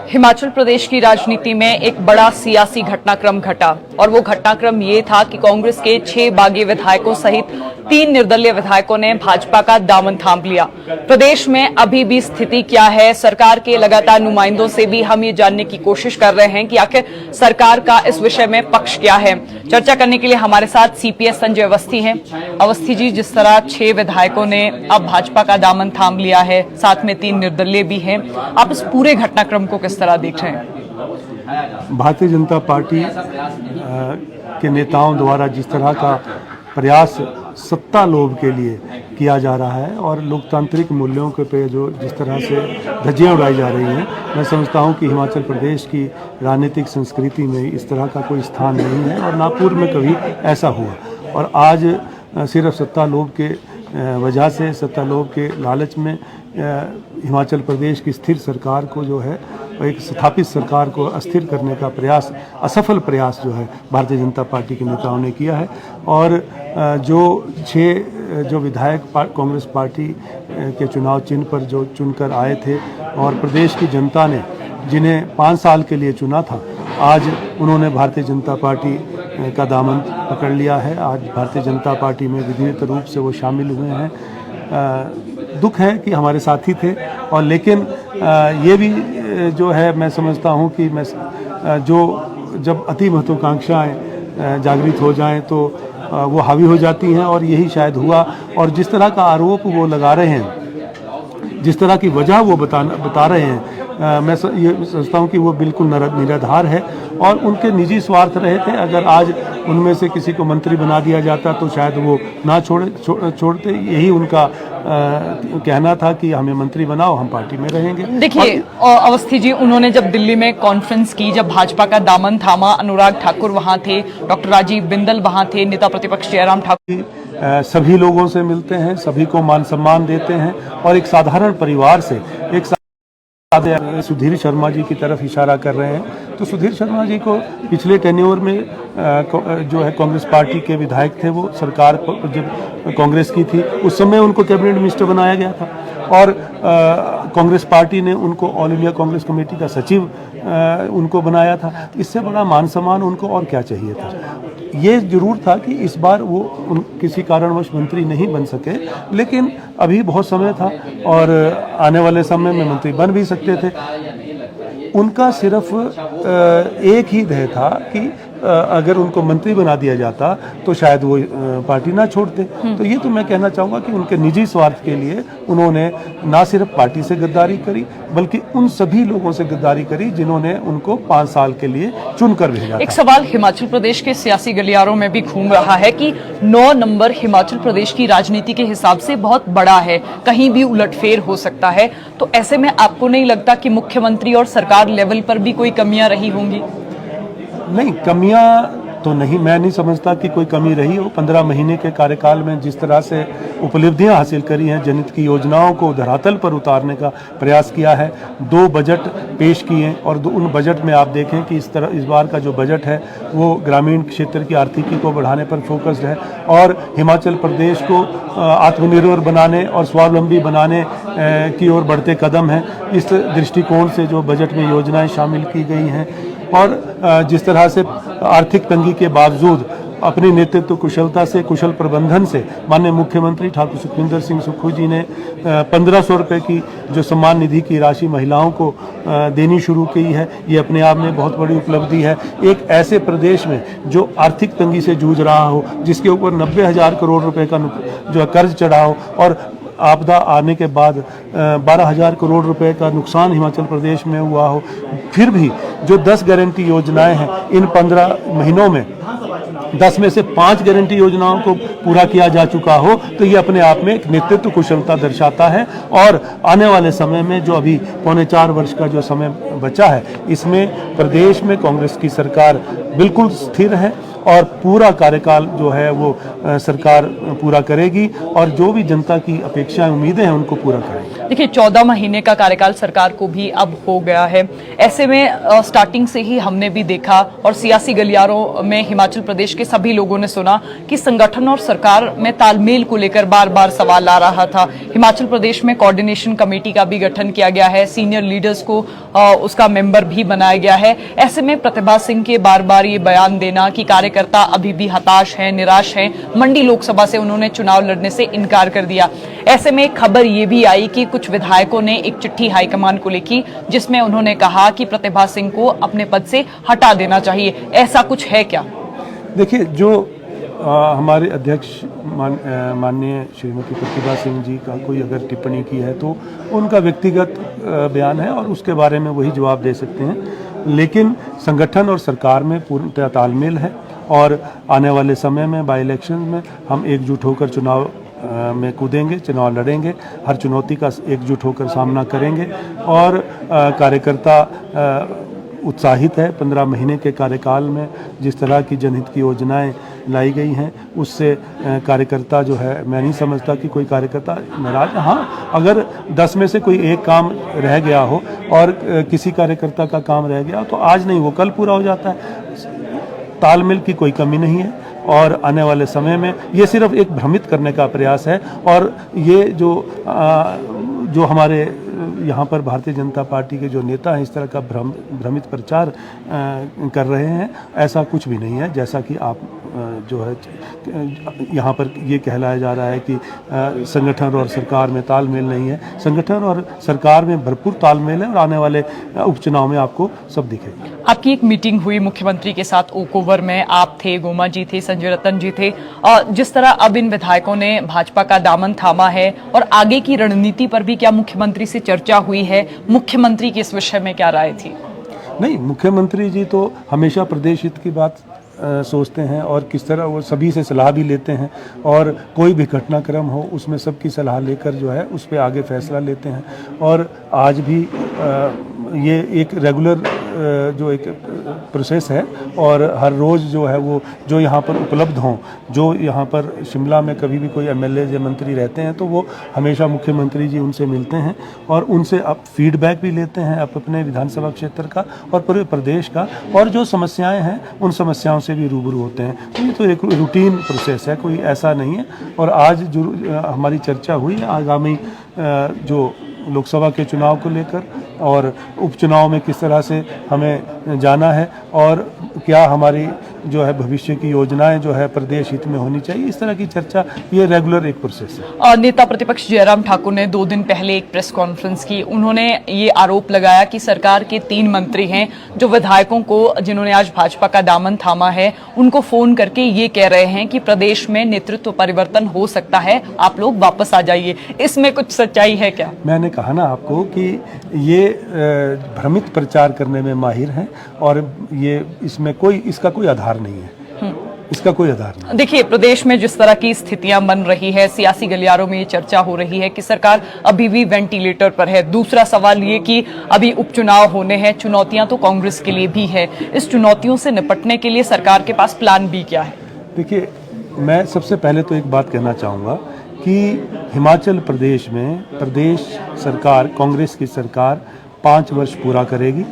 हिमाचल प्रदेश की राजनीति में एक बड़ा सियासी घटनाक्रम घटा और वो घटनाक्रम ये था कि कांग्रेस के 6 बागी विधायकों सहित 3 निर्दलीय विधायकों ने भाजपा का दामन थाम लिया। प्रदेश में अभी भी स्थिति क्या है, सरकार के लगातार नुमाइंदों से भी हम ये जानने की कोशिश कर रहे हैं कि आखिर सरकार का इस विषय में पक्ष क्या है। चर्चा करने के लिए हमारे साथ सीपीएस संजय अवस्थी हैं। अवस्थी जी, जिस तरह 6 विधायकों ने अब भाजपा का दामन थाम लिया है, साथ में 3 निर्दलीय भी हैं, आप इस पूरे घटनाक्रम को किस तरह देख रहे हैं? भारतीय जनता पार्टी के नेताओं द्वारा जिस तरह का प्रयास सत्ता लोभ के लिए किया जा रहा है और लोकतांत्रिक मूल्यों के पे जो जिस तरह से धज्जियां उड़ाई जा रही हैं, मैं समझता हूं कि हिमाचल प्रदेश की राजनीतिक संस्कृति में इस तरह का कोई स्थान नहीं है और ना पूर्व में कभी ऐसा हुआ। और आज सिर्फ सत्ता लोभ के वजह से, सत्ता लोभ के लालच में हिमाचल प्रदेश की स्थिर सरकार को जो है, एक स्थापित सरकार को अस्थिर करने का प्रयास, असफल प्रयास जो है भारतीय जनता पार्टी के नेताओं ने किया है। और जो 6 विधायक कांग्रेस पार्टी के चुनाव चिन्ह पर जो चुनकर आए थे और प्रदेश की जनता ने जिन्हें 5 साल के लिए चुना था, आज उन्होंने भारतीय जनता पार्टी का दामन पकड़ लिया है। आज भारतीय जनता पार्टी में विधिवत रूप से वो शामिल हुए हैं। दुख है कि हमारे साथी थे, और लेकिन ये भी जो है, मैं समझता हूँ कि जब अति महत्वाकांक्षाएं जागृत हो जाएं तो वो हावी हो जाती हैं, और यही शायद हुआ। और जिस तरह का आरोप वो लगा रहे हैं, जिस तरह की वजह वो बता रहे हैं, मैं ये समझता हूँ कि वो बिल्कुल निराधार है और उनके निजी स्वार्थ रहे थे। अगर आज उनमें से किसी को मंत्री बना दिया जाता तो शायद वो ना छोड़ते। यही उनका कहना था कि हमें मंत्री बनाओ, हम पार्टी में रहेंगे। देखिए अवस्थी जी, उन्होंने जब दिल्ली में कॉन्फ्रेंस की, जब भाजपा का दामन थामा, अनुराग ठाकुर वहां थे, डॉक्टर राजीव बिंदल वहां थे, नेता प्रतिपक्ष जयराम ठाकुर सभी लोगों से मिलते हैं, सभी को मान सम्मान देते हैं और एक साधारण परिवार से सुधीर शर्मा जी की तरफ इशारा कर रहे हैं। तो सुधीर शर्मा जी को पिछले टेन्योर में जो है कांग्रेस पार्टी के विधायक थे, वो सरकार जब कांग्रेस की थी उस समय उनको कैबिनेट मिनिस्टर बनाया गया था और कांग्रेस पार्टी ने उनको ऑल इंडिया कांग्रेस कमेटी का सचिव उनको बनाया था। इससे बड़ा मान सम्मान उनको और क्या चाहिए था। ये जरूर था कि इस बार वो किसी कारणवश मंत्री नहीं बन सके, लेकिन अभी बहुत समय था और आने वाले समय में मंत्री बन भी सकते थे। उनका सिर्फ एक ही ध्येय था कि अगर उनको मंत्री बना दिया जाता तो शायद वो पार्टी ना छोड़ते। तो ये तो मैं कहना चाहूँगा कि उनके निजी स्वार्थ के लिए उन्होंने ना सिर्फ पार्टी से गद्दारी करी, बल्कि उन सभी लोगों से गद्दारी करी जिन्होंने उनको 5 साल के लिए चुनकर भेजा। एक सवाल हिमाचल प्रदेश के सियासी गलियारों में भी घूम रहा है कि 9 नंबर हिमाचल प्रदेश की राजनीति के हिसाब से बहुत बड़ा है, कहीं भी उलटफेर हो सकता है। तो ऐसे में आपको नहीं लगता कि मुख्यमंत्री और सरकार लेवल पर भी कोई कमियां रही होंगी? नहीं, कमियां तो नहीं, मैं नहीं समझता कि कोई कमी रही हो। 15 महीने के कार्यकाल में जिस तरह से उपलब्धियां हासिल करी हैं, जनहित की योजनाओं को धरातल पर उतारने का प्रयास किया है, 2 बजट पेश किए और उन बजट में आप देखें कि इस बार का जो बजट है वो ग्रामीण क्षेत्र की आर्थिकी को बढ़ाने पर फोकस्ड है और हिमाचल प्रदेश को आत्मनिर्भर बनाने और स्वावलंबी बनाने की ओर बढ़ते कदम हैं। इस दृष्टिकोण से जो बजट में योजनाएं शामिल की गई हैं और जिस तरह से आर्थिक तंगी के बावजूद अपनी नेतृत्व कुशलता से, कुशल प्रबंधन से माननीय मुख्यमंत्री ठाकुर सुखविंदर सिंह सुक्खू जी ने 1500 रुपये की जो सम्मान निधि की राशि महिलाओं को देनी शुरू की है, ये अपने आप में बहुत बड़ी उपलब्धि है। एक ऐसे प्रदेश में जो आर्थिक तंगी से जूझ रहा हो, जिसके ऊपर 90,000 करोड़ रुपए का जो कर्ज चढ़ा हो और आपदा आने के बाद 12,000 करोड़ रुपए का नुकसान हिमाचल प्रदेश में हुआ हो, फिर भी जो 10 गारंटी योजनाएं हैं, इन 15 महीनों में 10 में से 5 गारंटी योजनाओं को पूरा किया जा चुका हो, तो ये अपने आप में एक नेतृत्व कुशलता दर्शाता है। और आने वाले समय में जो अभी 3.25 वर्ष का जो समय बचा है, इसमें प्रदेश में कांग्रेस की सरकार बिल्कुल स्थिर है और पूरा कार्यकाल जो है वो सरकार पूरा करेगी और जो भी जनता की अपेक्षाएं, उम्मीदें हैं, उनको पूरा करेगी। देखिए 14 महीने का कार्यकाल सरकार को भी अब हो गया है। ऐसे में स्टार्टिंग से ही हमने भी देखा और सियासी गलियारों में हिमाचल प्रदेश के सभी लोगों ने सुना कि संगठन और सरकार में तालमेल को लेकर बार बार सवाल आ रहा था। हिमाचल प्रदेश में कोऑर्डिनेशन कमेटी का भी गठन किया गया है, सीनियर लीडर्स को उसका मेंबर भी बनाया गया है। ऐसे में प्रतिभा सिंह के बार बार ये बयान देना कि कार्यकर्ता अभी भी हताश हैं, निराश हैं, मंडी लोकसभा से उन्होंने चुनाव लड़ने से इनकार कर दिया। ऐसे में खबर ये भी आई कि कुछ विधायकों ने एक चिट्ठी हाईकमान को लिखी जिसमें उन्होंने कहा कि प्रतिभा सिंह को अपने पद से हटा देना चाहिए। ऐसा कुछ है क्या? देखिए, जो हमारे अध्यक्ष माननीय श्रीमती प्रतिभा सिंह जी का कोई अगर टिप्पणी की है तो उनका व्यक्तिगत बयान है और उसके बारे में वही जवाब दे सकते हैं। लेकिन संगठन और सरकार में पूर्णतः तालमेल है और आने वाले समय में बाई इलेक्शन में हम एकजुट होकर चुनाव में कूदेंगे, चुनाव लड़ेंगे, हर चुनौती का एकजुट होकर सामना करेंगे और कार्यकर्ता उत्साहित है। 15 महीने के कार्यकाल में जिस तरह की जनहित की योजनाएं लाई गई हैं उससे कार्यकर्ता जो है, मैं नहीं समझता कि कोई कार्यकर्ता नाराज है। हाँ, अगर 10 में से कोई एक काम रह गया हो और किसी कार्यकर्ता का काम रह गया तो आज नहीं वो कल पूरा हो जाता है। तालमेल की कोई कमी नहीं है और आने वाले समय में ये सिर्फ एक भ्रमित करने का प्रयास है। और ये जो हमारे यहाँ पर भारतीय जनता पार्टी के जो नेता हैं इस तरह का भ्रमित प्रचार कर रहे हैं, ऐसा कुछ भी नहीं है। जैसा कि आप जो है यहाँ पर ये कहलाया जा रहा है कि संगठन और सरकार में तालमेल नहीं है। संगठन और सरकार में भरपूर तालमेल है और आने वाले उपचुनाव में आपको सब दिखेगा। आपकी एक मीटिंग हुई मुख्यमंत्री के साथ ओक ओवर में, आप थे, गोमा जी थे, संजय रतन जी थे। जिस तरह अब इन विधायकों ने भाजपा का दामन थामा है और आगे की रणनीति पर भी क्या मुख्यमंत्री से चर्चा हुई है? मुख्यमंत्री की इस विषय में क्या राय थी? नहीं, मुख्यमंत्री जी तो हमेशा प्रदेश हित की बात सोचते हैं और किस तरह वो सभी से सलाह भी लेते हैं और कोई भी घटनाक्रम हो उसमें सबकी सलाह लेकर जो है उस पर आगे फैसला लेते हैं। और आज भी ये एक रेगुलर जो एक प्रोसेस है और हर रोज़ जो है वो जो यहाँ पर उपलब्ध हों, जो यहाँ पर शिमला में कभी भी कोई एमएलए या मंत्री रहते हैं तो वो हमेशा मुख्यमंत्री जी उनसे मिलते हैं और उनसे अब फीडबैक भी लेते हैं अपने विधानसभा क्षेत्र का और पूरे प्रदेश का, और जो समस्याएं हैं उन समस्याओं से भी रूबरू होते हैं। तो ये तो एक रूटीन प्रोसेस है, कोई ऐसा नहीं है। और आज जो हमारी चर्चा हुई है आगामी जो लोकसभा के चुनाव को लेकर और उपचुनाव में किस तरह से हमें जाना है और क्या हमारी जो है भविष्य की योजनाएं जो है प्रदेश हित में होनी चाहिए, इस तरह की चर्चा ये रेगुलर एक प्रोसेस है। नेता प्रतिपक्ष जयराम ठाकुर ने 2 दिन पहले एक प्रेस कॉन्फ्रेंस की। उन्होंने ये आरोप लगाया कि सरकार के 3 मंत्री हैं जो विधायकों को, जिन्होंने आज भाजपा का दामन थामा है, उनको फोन करके ये कह रहे हैं कि प्रदेश में नेतृत्व परिवर्तन हो सकता है, आप लोग वापस आ जाइए। इसमें कुछ सच्चाई है क्या? मैंने कहा ना आपको कि ये भ्रमित प्रचार करने में माहिर हैं और ये इसका कोई आधार नहीं है। इसका कोई आधार नहीं। देखिए, प्रदेश में जिस तरह की स्थितियां बन रही है, सियासी गलियारों में ये चर्चा हो रही है कि सरकार अभी भी वेंटिलेटर पर है। दूसरा सवाल ये कि अभी उपचुनाव होने हैं, चुनौतियां तो कांग्रेस के लिए भी है। इस चुनौतियों से निपटने के लिए सरकार के पास प्लान बी क्या है? देखिए, मैं सबसे पहले तो एक बात कहना चाहूँगा कि हिमाचल प्रदेश में प्रदेश सरकार, कांग्रेस की सरकार 5 वर्ष पूरा करेगी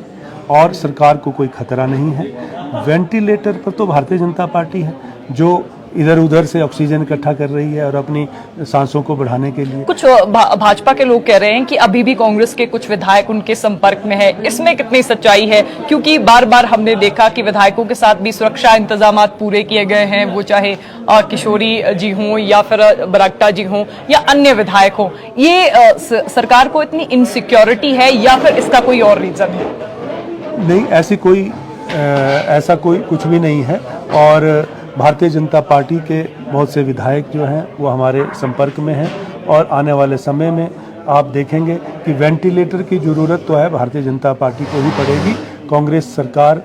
और सरकार को कोई खतरा नहीं है। वेंटिलेटर पर तो भारतीय जनता पार्टी है जो इधर उधर से ऑक्सीजन इकट्ठा कर रही है और अपनी सांसों को बढ़ाने के लिए। कुछ भाजपा के लोग कह रहे हैं कि अभी भी कांग्रेस के कुछ विधायक उनके संपर्क में है। इसमें कितनी सच्चाई है? क्योंकि बार बार हमने देखा कि विधायकों के साथ भी सुरक्षा इंतजाम पूरे किए गए हैं, वो चाहे किशोरी जी हों या फिर बरागटा जी हों या अन्य विधायक हों। ये सरकार को इतनी इनसिक्योरिटी है या फिर इसका कोई और रीजन है? नहीं, ऐसा कोई कुछ भी नहीं है। और भारतीय जनता पार्टी के बहुत से विधायक जो हैं वो हमारे संपर्क में हैं और आने वाले समय में आप देखेंगे कि वेंटिलेटर की ज़रूरत तो है भारतीय जनता पार्टी को ही पड़ेगी। कांग्रेस सरकार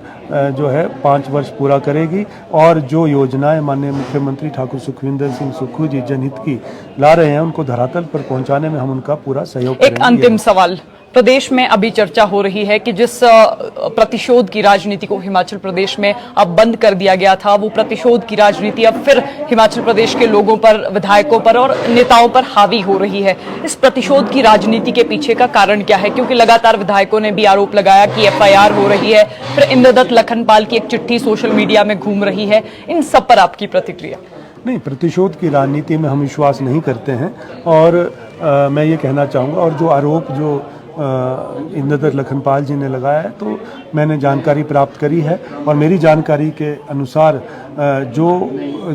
जो है 5 वर्ष पूरा करेगी और जो योजनाएं माननीय मुख्यमंत्री ठाकुर सुखविंदर सिंह सुक्खू जी जनहित की ला रहे हैं उनको धरातल पर पहुंचाने में हम उनका पूरा सहयोग करेंगे। एक अंतिम सवाल, प्रदेश में अभी चर्चा हो रही है कि जिस प्रतिशोध की राजनीति को हिमाचल प्रदेश में अब बंद कर दिया गया था, वो प्रतिशोध की राजनीति अब फिर हिमाचल प्रदेश के लोगों पर, विधायकों पर और नेताओं पर हावी हो रही है। इस प्रतिशोध की राजनीति के पीछे का कारण क्या है? क्योंकि लगातार विधायकों ने भी आरोप लगाया कि एफआईआर हो रही है, फिर इंद्रदत्त लखनपाल की एक चिट्ठी सोशल मीडिया में घूम रही है। इन सब पर आपकी प्रतिक्रिया? नहीं, प्रतिशोध की राजनीति में हम विश्वास नहीं करते हैं और मैं ये कहना चाहूँगा, और जो आरोप जो इंद्रदत्त लखनपाल जी ने लगाया है, तो मैंने जानकारी प्राप्त करी है और मेरी जानकारी के अनुसार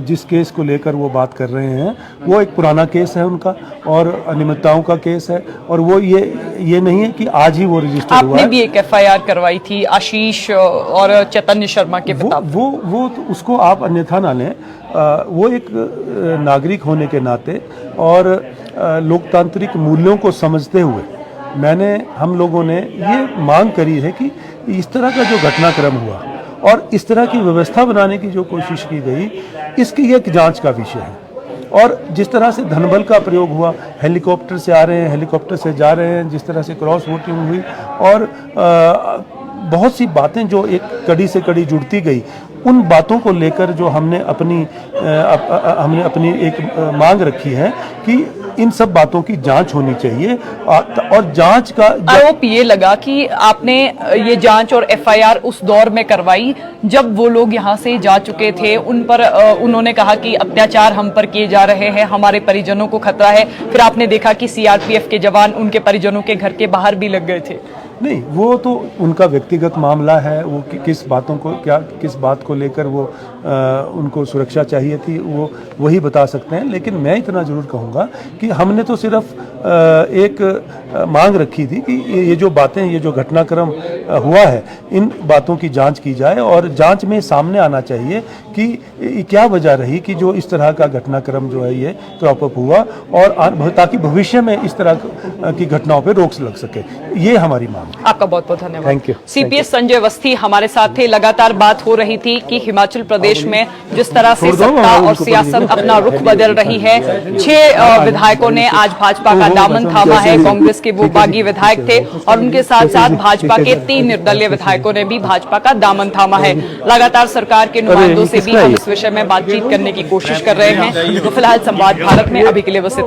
जिस केस को लेकर वो बात कर रहे हैं वो एक पुराना केस है उनका और अनियमितताओं का केस है, और वो ये नहीं है कि आज ही वो रजिस्टर हुआ है। आपने भी एक एफआईआर करवाई थी आशीष और चैतन्य शर्मा के पिता। वो तो उसको आप अन्यथा ना लें। वो एक नागरिक होने के नाते और लोकतांत्रिक मूल्यों को समझते हुए हम लोगों ने ये मांग करी है कि इस तरह का जो घटनाक्रम हुआ और इस तरह की व्यवस्था बनाने की जो कोशिश की गई, इसकी एक जांच का विषय है। और जिस तरह से धनबल का प्रयोग हुआ, हेलीकॉप्टर से आ रहे हैं, हेलीकॉप्टर से जा रहे हैं, जिस तरह से क्रॉस वोटिंग हुई और बहुत सी बातें जो एक कड़ी से कड़ी जुड़ती गई, उन बातों को लेकर जो हमने अपनी एक मांग रखी है कि इन सब बातों की जांच होनी चाहिए। और जांच का आरोप ये लगा कि आपने ये जांच और एफआईआर उस दौर में करवाई जब वो लोग यहाँ से जा चुके थे, उन पर उन्होंने कहा कि अत्याचार हम पर किए जा रहे हैं, हमारे परिजनों को खतरा है। फिर आपने देखा कि सीआरपीएफ के जवान उनके परिजनों के घर के बाहर भी लग गए थे। नहीं, वो तो उनका व्यक्तिगत मामला है। वो किस बात को लेकर वो उनको सुरक्षा चाहिए थी, वो वही बता सकते हैं। लेकिन मैं इतना जरूर कहूँगा कि हमने तो सिर्फ एक मांग रखी थी कि ये जो बातें, ये जो घटनाक्रम हुआ है, इन बातों की जांच की जाए और जांच में सामने आना चाहिए कि क्या वजह रही कि जो इस तरह का घटनाक्रम जो है ये क्रॉप अप हुआ, और ताकि भविष्य में इस तरह की घटनाओं पर रोक लग सके। ये हमारी मांग। आपका बहुत बहुत धन्यवाद। Thank you. CPS Sanjay Awasthi हमारे साथ थे। लगातार बात हो रही थी कि हिमाचल प्रदेश में जिस तरह से सत्ता और सियासत अपना रुख बदल रही है, 6 विधायकों ने आज भाजपा का दामन थामा है। कांग्रेस के वो बागी विधायक थे और उनके साथ साथ भाजपा के 3 निर्दलीय विधायकों ने भी भाजपा का दामन थामा है। लगातार सरकार के नुमाइंदों से भी हम इस विषय में बातचीत करने की कोशिश कर रहे हैं। तो फिलहाल संवाद भारत में अभी के लिए बस